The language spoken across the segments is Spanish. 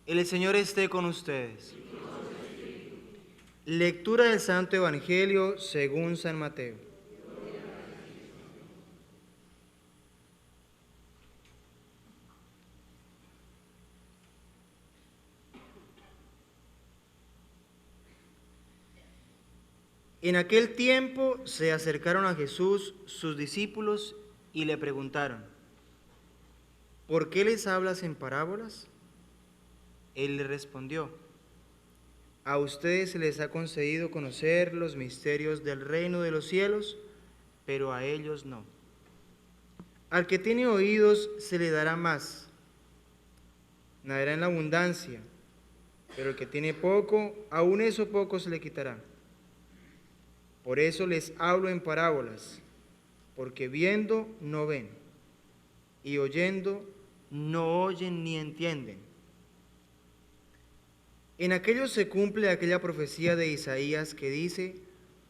El Señor esté con ustedes. Lectura del Santo Evangelio según San Mateo. En aquel tiempo se acercaron a Jesús sus discípulos y le preguntaron: ¿por qué les hablas en parábolas? Él les respondió: a ustedes se les ha concedido conocer los misterios del reino de los cielos, pero a ellos no. Al que tiene oídos se le dará más, nadará en la abundancia, pero el que tiene poco, aun eso poco se le quitará. Por eso les hablo en parábolas, porque viendo no ven, y oyendo no oyen ni entienden. En aquello se cumple aquella profecía de Isaías que dice: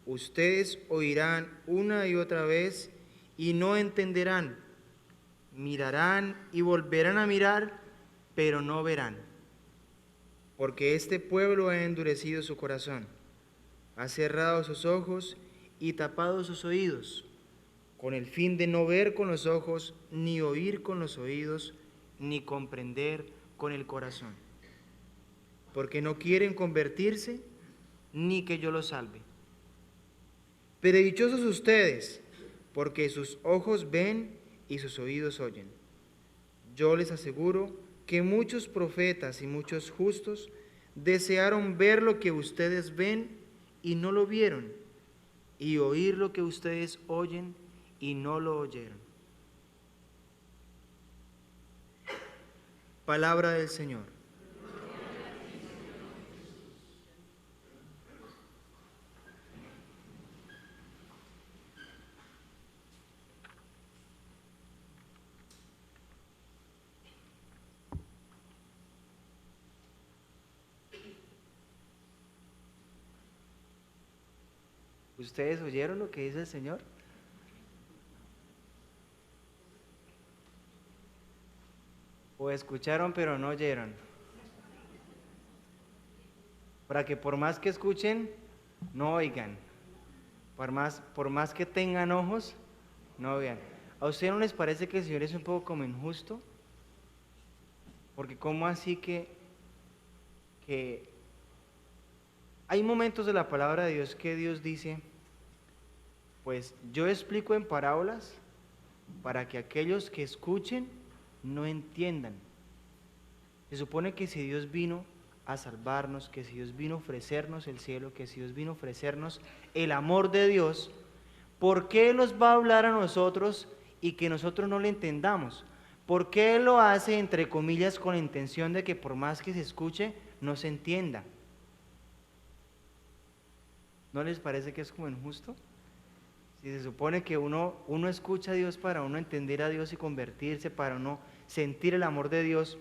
ustedes oirán una y otra vez y no entenderán, mirarán y volverán a mirar, pero no verán, porque este pueblo ha endurecido su corazón, ha cerrado sus ojos y tapado sus oídos, con el fin de no ver con los ojos, ni oír con los oídos, ni comprender con el corazón, porque no quieren convertirse, ni que yo los salve. Pero dichosos ustedes, porque sus ojos ven y sus oídos oyen. Yo les aseguro que muchos profetas y muchos justos desearon ver lo que ustedes ven y no lo vieron, y oír lo que ustedes oyen y no lo oyeron. Palabra del Señor. ¿Ustedes oyeron lo que dice el Señor? ¿O escucharon pero no oyeron? Para que por más que escuchen, no oigan. Por más que tengan ojos, no vean. ¿A ustedes no les parece que el Señor es un poco como injusto? Porque ¿cómo así que hay momentos de la palabra de Dios que Dios dice: pues yo explico en parábolas para que aquellos que escuchen no entiendan? Se supone que si Dios vino a salvarnos, que si Dios vino a ofrecernos el cielo, que si Dios vino a ofrecernos el amor de Dios, ¿por qué Él nos va a hablar a nosotros y que nosotros no le entendamos? ¿Por qué Él lo hace, entre comillas, con la intención de que por más que se escuche, no se entienda? ¿No les parece que es como injusto? Si se supone que uno escucha a Dios para uno entender a Dios y convertirse, para uno sentir el amor de Dios,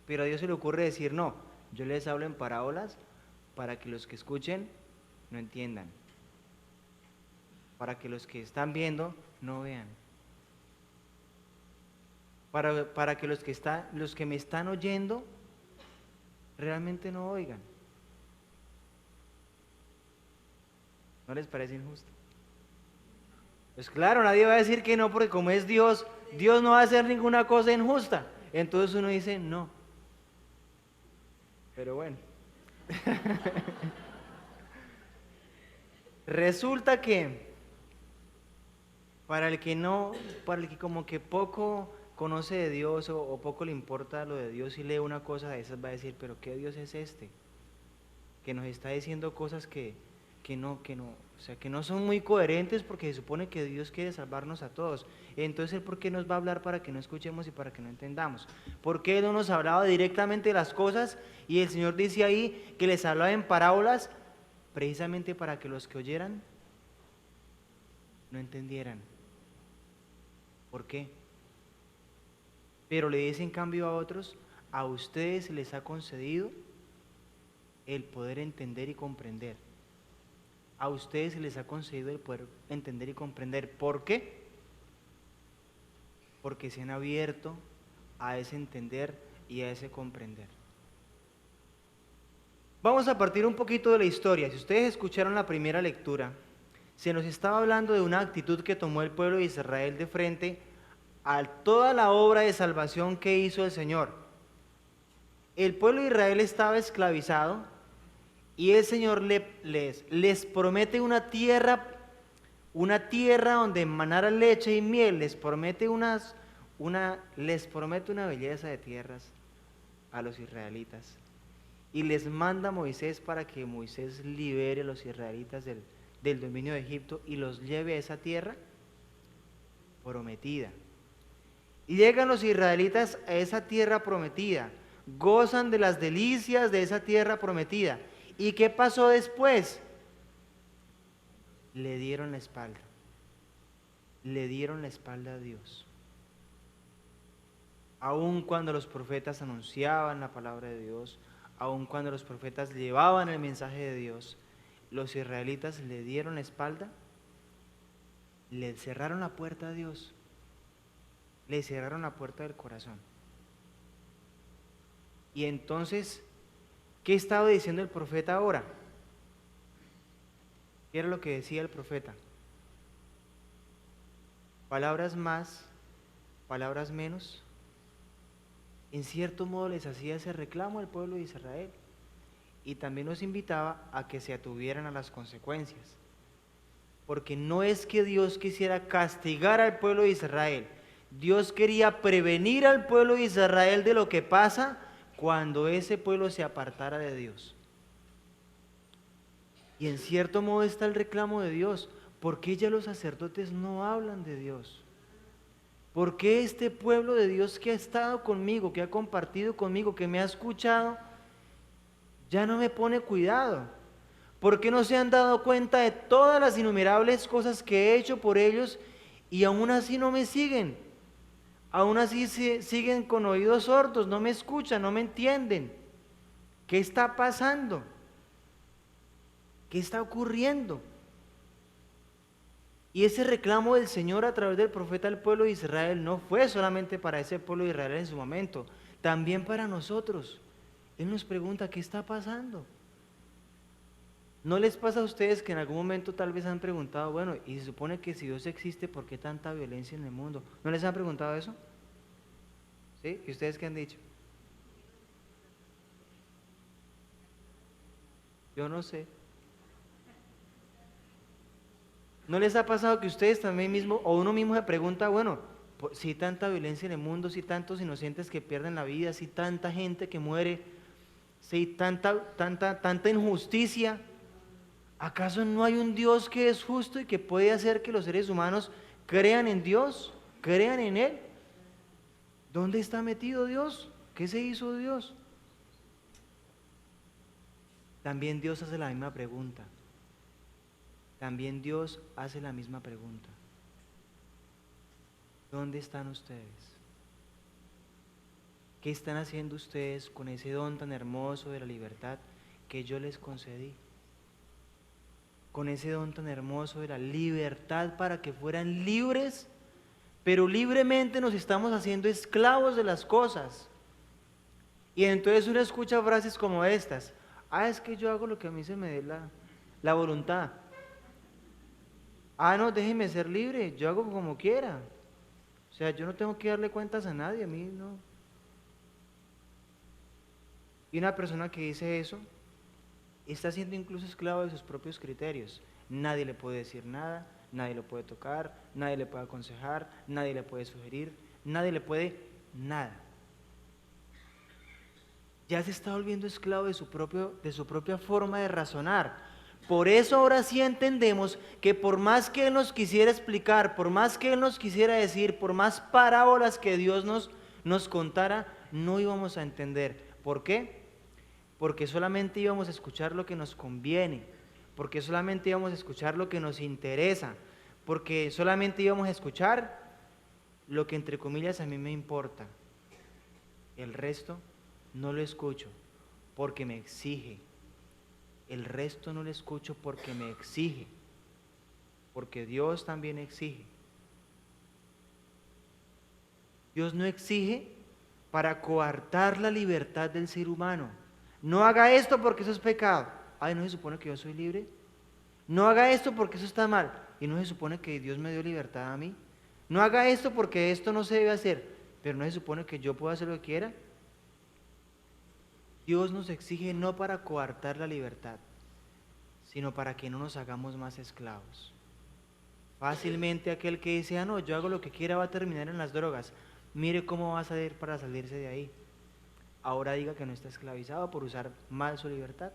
pero a Dios se le ocurre decir: no, yo les hablo en parábolas para que los que escuchen no entiendan, para que los que están viendo no vean, para que los que me están oyendo realmente no oigan. ¿No les parece injusto? Pues claro, nadie va a decir que no, porque como es Dios, Dios no va a hacer ninguna cosa injusta. Entonces uno dice no. Pero bueno. Resulta que para el que como que poco conoce de Dios o poco le importa lo de Dios y lee una cosa de esas, va a decir: pero ¿qué Dios es este? Que nos está diciendo cosas o sea, que no son muy coherentes, porque se supone que Dios quiere salvarnos a todos. Entonces, ¿Él por qué nos va a hablar para que no escuchemos y para que no entendamos? ¿Por qué no nos hablaba directamente de las cosas? Y el Señor dice ahí que les hablaba en parábolas, precisamente para que los que oyeran no entendieran. ¿Por qué? Pero le dice en cambio a otros: a ustedes se les ha concedido el poder entender y comprender. A ustedes se les ha concedido el poder entender y comprender. ¿Por qué? Porque se han abierto a ese entender y a ese comprender. Vamos a partir un poquito de la historia. Si ustedes escucharon la primera lectura, se nos estaba hablando de una actitud que tomó el pueblo de Israel de frente a toda la obra de salvación que hizo el Señor. El pueblo de Israel estaba esclavizado y el Señor les promete una tierra donde manara leche y miel, les promete una belleza de tierras a los israelitas. Y les manda a Moisés para que Moisés libere a los israelitas del dominio de Egipto y los lleve a esa tierra prometida. Y llegan los israelitas a esa tierra prometida, gozan de las delicias de esa tierra prometida. ¿Y qué pasó después? Le dieron la espalda a Dios. Aun cuando los profetas anunciaban la palabra de Dios, aun cuando los profetas llevaban el mensaje de Dios, los israelitas le dieron la espalda, le cerraron la puerta a Dios, le cerraron la puerta del corazón. Y entonces, ¿qué estaba diciendo el profeta ahora? ¿Qué era lo que decía el profeta? Palabras más, palabras menos. En cierto modo les hacía ese reclamo al pueblo de Israel y también los invitaba a que se atuvieran a las consecuencias. Porque no es que Dios quisiera castigar al pueblo de Israel, Dios quería prevenir al pueblo de Israel de lo que pasa cuando ese pueblo se apartara de Dios. Y en cierto modo está el reclamo de Dios. ¿Por qué ya los sacerdotes no hablan de Dios? ¿Por qué este pueblo de Dios que ha estado conmigo, que ha compartido conmigo, que me ha escuchado, ya no me pone cuidado? ¿Por qué no se han dado cuenta de todas las innumerables cosas que he hecho por ellos y aún así no me siguen? Aún así siguen con oídos sordos, no me escuchan, no me entienden. ¿Qué está pasando? ¿Qué está ocurriendo? Y ese reclamo del Señor a través del profeta al pueblo de Israel no fue solamente para ese pueblo de Israel en su momento, también para nosotros. Él nos pregunta, ¿qué está pasando? ¿No les pasa a ustedes que en algún momento tal vez han preguntado, bueno, y se supone que si Dios existe, ¿por qué tanta violencia en el mundo? ¿No les han preguntado eso? ¿Sí? ¿Y ustedes qué han dicho? Yo no sé. ¿No les ha pasado que ustedes también mismo, o uno mismo se pregunta, bueno, si tanta violencia en el mundo, si tantos inocentes que pierden la vida, si tanta gente que muere, si tanta injusticia, ¿acaso no hay un Dios que es justo y que puede hacer que los seres humanos crean en Dios, crean en Él? ¿Dónde está metido Dios? ¿Qué se hizo Dios? También Dios hace la misma pregunta. También Dios hace la misma pregunta. ¿Dónde están ustedes? ¿Qué están haciendo ustedes con ese don tan hermoso de la libertad que yo les concedí? Con ese don tan hermoso de la libertad para que fueran libres, pero libremente nos estamos haciendo esclavos de las cosas. Y entonces uno escucha frases como estas: es que yo hago lo que a mí se me dé la voluntad. No, déjeme ser libre, yo hago como quiera. O sea, yo no tengo que darle cuentas a nadie, a mí no. Y una persona que dice eso está siendo incluso esclavo de sus propios criterios. Nadie le puede decir nada, nadie lo puede tocar, nadie le puede aconsejar, nadie le puede sugerir, nadie le puede nada. Ya se está volviendo esclavo de su propia forma de razonar. Por eso ahora sí entendemos que por más que Él nos quisiera explicar, por más que Él nos quisiera decir, por más parábolas que Dios nos contara, no íbamos a entender. ¿Por qué? Porque solamente íbamos a escuchar lo que nos conviene, porque solamente íbamos a escuchar lo que nos interesa, porque solamente íbamos a escuchar lo que entre comillas a mí me importa. El resto no lo escucho porque me exige. El resto no lo escucho porque me exige, porque Dios también exige. Dios no exige para coartar la libertad del ser humano. No haga esto porque eso es pecado. Ay, ¿no se supone que yo soy libre? No haga esto porque eso está mal. ¿Y no se supone que Dios me dio libertad a mí? No haga esto porque esto no se debe hacer. Pero ¿no se supone que yo puedo hacer lo que quiera? Dios nos exige no para coartar la libertad, sino para que no nos hagamos más esclavos. Fácilmente aquel que dice, ah, no, yo hago lo que quiera va a terminar en las drogas. Mire cómo va a salir para salirse de ahí. Ahora diga que no está esclavizado por usar mal su libertad.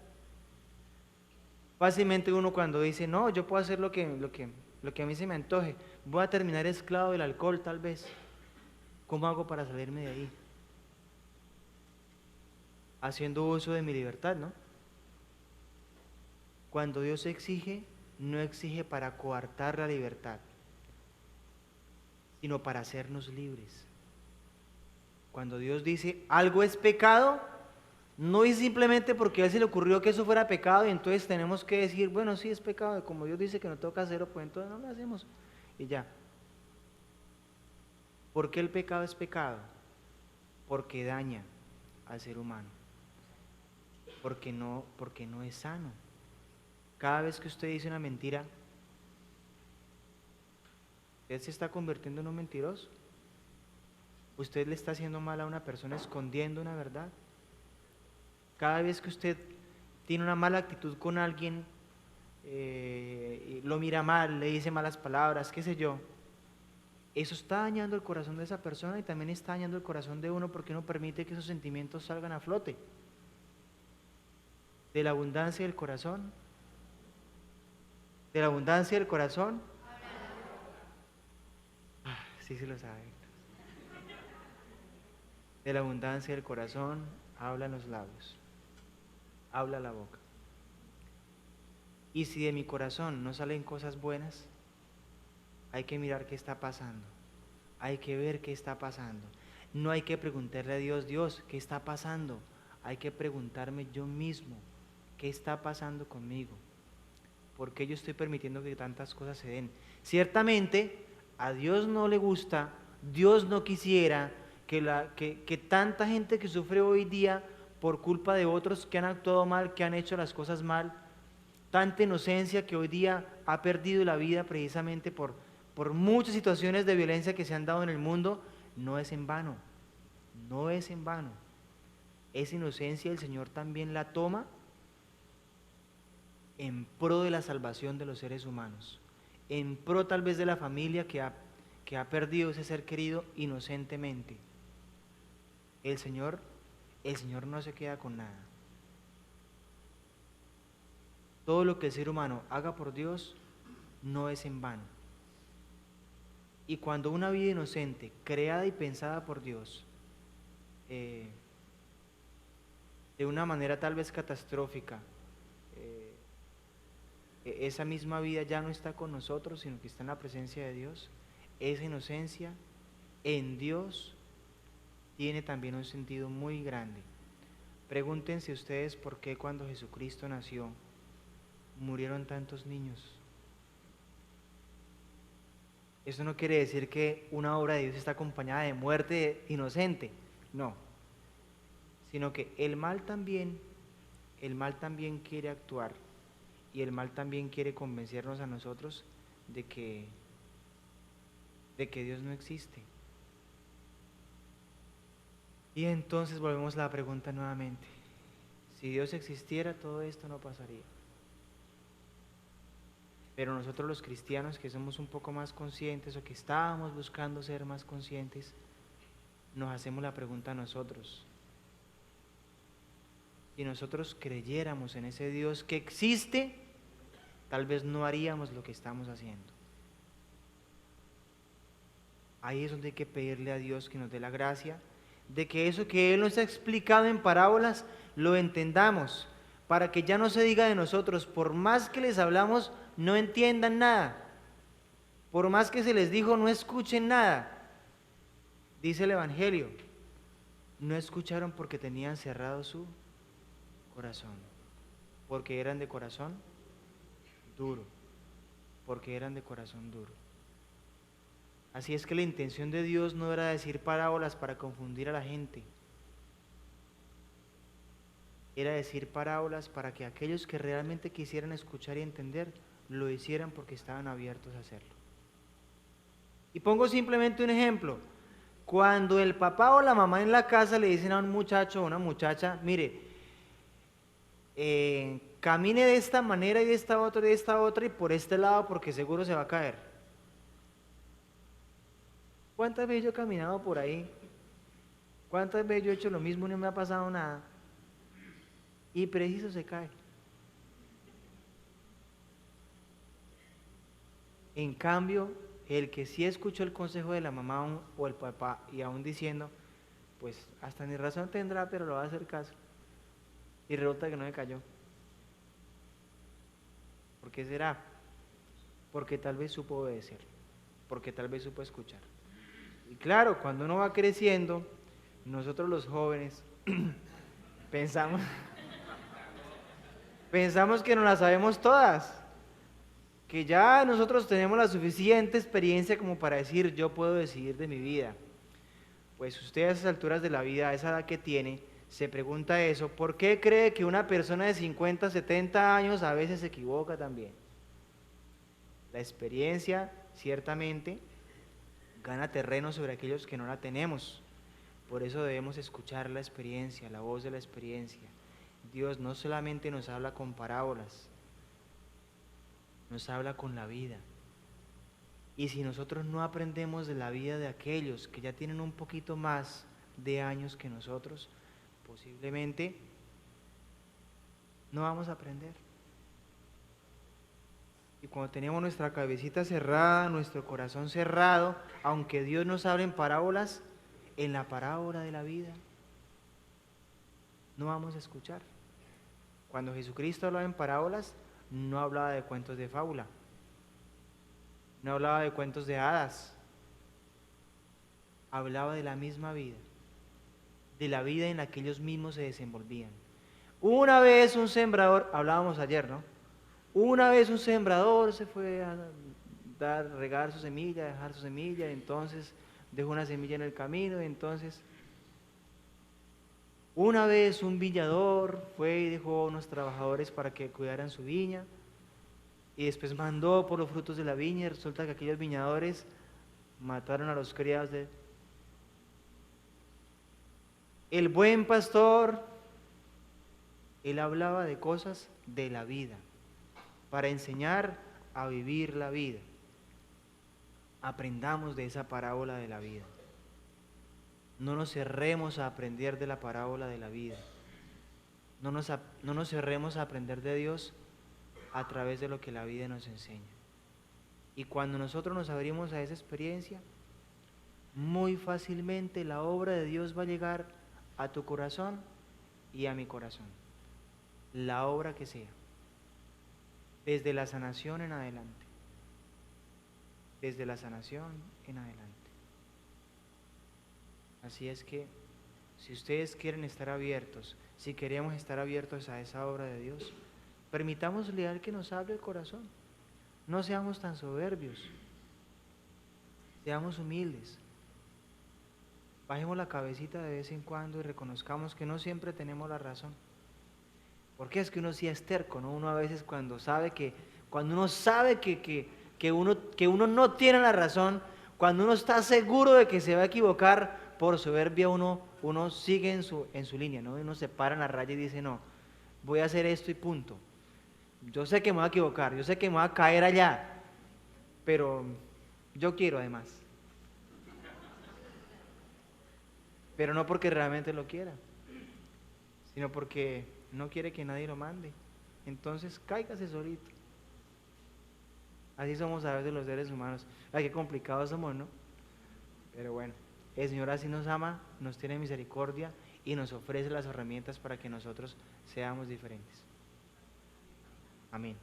Fácilmente uno cuando dice, no, yo puedo hacer lo que a mí se me antoje, voy a terminar esclavo del alcohol tal vez. ¿Cómo hago para salirme de ahí? Haciendo uso de mi libertad, ¿no? Cuando Dios exige, no exige para coartar la libertad, sino para hacernos libres. Cuando Dios dice algo es pecado, no es simplemente porque a él se le ocurrió que eso fuera pecado y entonces tenemos que decir, bueno, sí es pecado, como Dios dice que no toca hacerlo, pues entonces no lo hacemos y ya. ¿Por qué el pecado es pecado? Porque daña al ser humano, porque no es sano. Cada vez que usted dice una mentira, usted se está convirtiendo en un mentiroso. Usted le está haciendo mal a una persona escondiendo una verdad. Cada vez que usted tiene una mala actitud con alguien, lo mira mal, le dice malas palabras, qué sé yo, eso está dañando el corazón de esa persona y también está dañando el corazón de uno porque uno permite que esos sentimientos salgan a flote. De la abundancia del corazón, de la abundancia del corazón, sí se lo sabe. De la abundancia del corazón hablan los labios, habla la boca. Y si de mi corazón no salen cosas buenas, hay que mirar qué está pasando, hay que ver qué está pasando. No hay que preguntarle a Dios, Dios, ¿qué está pasando? Hay que preguntarme yo mismo, ¿qué está pasando conmigo? ¿Por qué yo estoy permitiendo que tantas cosas se den? Ciertamente, a Dios no le gusta, Dios no quisiera que tanta gente que sufre hoy día por culpa de otros que han actuado mal, que han hecho las cosas mal, tanta inocencia que hoy día ha perdido la vida precisamente por muchas situaciones de violencia que se han dado en el mundo, no es en vano, no es en vano. Esa inocencia el Señor también la toma en pro de la salvación de los seres humanos, en pro tal vez de la familia que ha perdido ese ser querido inocentemente. El Señor no se queda con nada. Todo lo que el ser humano haga por Dios no es en vano. Y cuando una vida inocente, creada y pensada por Dios, de una manera tal vez catastrófica, esa misma vida ya no está con nosotros, sino que está en la presencia de Dios, esa inocencia en Dios tiene también un sentido muy grande. Pregúntense ustedes por qué cuando Jesucristo nació murieron tantos niños. Eso no quiere decir que una obra de Dios está acompañada de muerte inocente, no, sino que el mal también quiere actuar y el mal también quiere convencernos a nosotros de que Dios no existe. Y entonces volvemos a la pregunta nuevamente. Si Dios existiera, todo esto no pasaría. Pero nosotros los cristianos que somos un poco más conscientes o que estábamos buscando ser más conscientes, nos hacemos la pregunta a nosotros. Si nosotros creyéramos en ese Dios que existe, tal vez no haríamos lo que estamos haciendo. Ahí es donde hay que pedirle a Dios que nos dé la gracia de que eso que Él nos ha explicado en parábolas lo entendamos, para que ya no se diga de nosotros, por más que les hablamos, no entiendan nada, por más que se les dijo, no escuchen nada. Dice el Evangelio, no escucharon porque tenían cerrado su corazón, porque eran de corazón duro, porque eran de corazón duro. Así es que la intención de Dios no era decir parábolas para confundir a la gente. era decir parábolas para que aquellos que realmente quisieran escuchar y entender, lo hicieran porque estaban abiertos a hacerlo. Y pongo simplemente un ejemplo. Cuando el papá o la mamá en la casa le dicen a un muchacho o una muchacha, mire, camine de esta manera y de esta otra y por este lado porque seguro se va a caer. ¿Cuántas veces yo he caminado por ahí? ¿Cuántas veces yo he hecho lo mismo y no me ha pasado nada? Y preciso se cae. En cambio, el que sí escuchó el consejo de la mamá o el papá y aún diciendo, pues hasta ni razón tendrá, pero lo va a hacer caso. Y resulta que no me cayó. ¿Por qué será? Porque tal vez supo obedecer, porque tal vez supo escuchar. Y claro, cuando uno va creciendo, nosotros los jóvenes pensamos, pensamos que nos las sabemos todas, que ya nosotros tenemos la suficiente experiencia como para decir, yo puedo decidir de mi vida. Pues usted a esas alturas de la vida, a esa edad que tiene, se pregunta eso, ¿por qué cree que una persona de 50, 70 años a veces se equivoca también? La experiencia, ciertamente, gana terreno sobre aquellos que no la tenemos. Por eso debemos escuchar la experiencia, la voz de la experiencia. Dios no solamente nos habla con parábolas, nos habla con la vida. Y si nosotros no aprendemos de la vida de aquellos que ya tienen un poquito más de años que nosotros, posiblemente no vamos a aprender. Y cuando tenemos nuestra cabecita cerrada, nuestro corazón cerrado, aunque Dios nos hable en parábolas, en la parábola de la vida, no vamos a escuchar. Cuando Jesucristo hablaba en parábolas, no hablaba de cuentos de fábula, no hablaba de cuentos de hadas, hablaba de la misma vida, de la vida en la que ellos mismos se desenvolvían. Una vez un sembrador, hablábamos ayer, ¿no? Una vez un sembrador se fue a regar su semilla, dejar su semilla, entonces dejó una semilla en el camino, entonces una vez un viñador fue y dejó a unos trabajadores para que cuidaran su viña, y después mandó por los frutos de la viña, y resulta que aquellos viñadores mataron a los criados de él. El buen pastor, él hablaba de cosas de la vida, para enseñar a vivir la vida. Aprendamos de esa parábola de la vida. No nos cerremos a aprender de la parábola de la vida. No nos cerremos a aprender de Dios a través de lo que la vida nos enseña. Y cuando nosotros nos abrimos a esa experiencia, muy fácilmente la obra de Dios va a llegar a tu corazón y a mi corazón. La obra que sea. Desde la sanación en adelante. Desde la sanación en adelante. Así es que, si ustedes quieren estar abiertos, si queremos estar abiertos a esa obra de Dios, permitámosle a Él que nos hable el corazón. No seamos tan soberbios. Seamos humildes. Bajemos la cabecita de vez en cuando y reconozcamos que no siempre tenemos la razón. Porque es que uno sí es terco, ¿no? Uno a veces cuando uno sabe que uno no tiene la razón, cuando uno está seguro de que se va a equivocar, por soberbia uno sigue en su línea, ¿no? Uno se para en la raya y dice, no, voy a hacer esto y punto. Yo sé que me voy a equivocar, yo sé que me voy a caer allá, pero yo quiero además. Pero no porque realmente lo quiera, sino porque no quiere que nadie lo mande. Entonces, cáigase solito. Así somos a veces los seres humanos. Ay, qué complicados somos, ¿no? Pero bueno, el Señor así nos ama, nos tiene misericordia y nos ofrece las herramientas para que nosotros seamos diferentes. Amén.